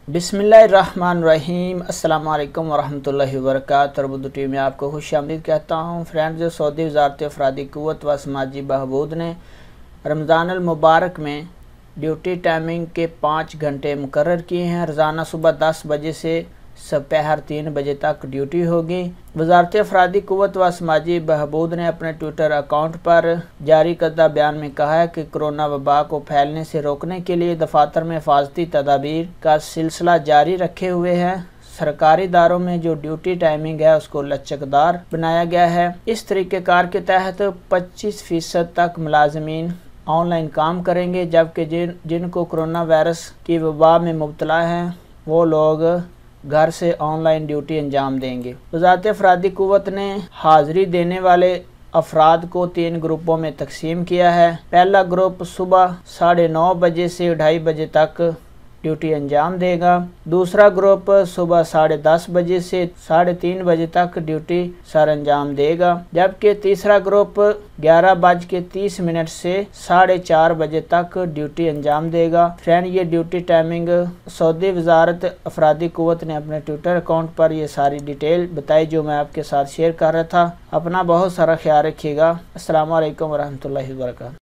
बिस्मिल्लाहिर्रहमानिर्रहीम। अस्सलाम वालेकुम वरहमतुल्लाहि वबरकातुहू। उर्दू टीवी में आपको खुश आमदीद कहता हूँ। फ्रेंड्स, जो सऊदी वज़ारत अफरादी क़ुव्वत व समाजी बहबूद ने रमज़ान अल मुबारक में ड्यूटी टाइमिंग के 5 घंटे मुकर्रर किए हैं। रोज़ाना सुबह 10 बजे से दोपहर 3 बजे तक ड्यूटी होगी। वज़ारत अफरादी क़ुव्वत व समाजी बहबूद ने अपने ट्विटर अकाउंट पर जारी करदा बयान में कहा है कि कोरोना वबा को फैलने से रोकने के लिए दफातर में हिफाजती तदाबीर का सिलसिला जारी रखे हुए हैं। सरकारी इदारों में जो ड्यूटी टाइमिंग है उसको लचकदार बनाया गया है। इस तरीक़ेकार के तहत 25% तक मुलाजमीन ऑनलाइन काम करेंगे, जबकि जिनको कोरोना वायरस की वबा में मुब्तला हैं वो लोग घर से ऑनलाइन ड्यूटी अंजाम देंगे। वज़ारत अफरादी क़ुव्वत ने हाज़िरी देने वाले अफराद को 3 ग्रुपों में तकसीम किया है। पहला ग्रुप सुबह 9:30 बजे से 2:30 बजे तक ड्यूटी अंजाम देगा। दूसरा ग्रुप सुबह 10:30 बजे से 3:30 बजे तक ड्यूटी सर अंजाम देगा, जबकि तीसरा ग्रुप 11:30 से 4:30 बजे तक ड्यूटी अंजाम देगा। फ्रेंड, ये ड्यूटी टाइमिंग सऊदी वज़ारत अफरादी क़ुव्वत ने अपने ट्विटर अकाउंट पर ये सारी डिटेल बताई जो मैं आपके साथ शेयर कर रहा था। अपना बहुत सारा ख्याल रखिएगा। अस्सलाम वालेकुम वरहमतुल्लाहि वबरकातुहू।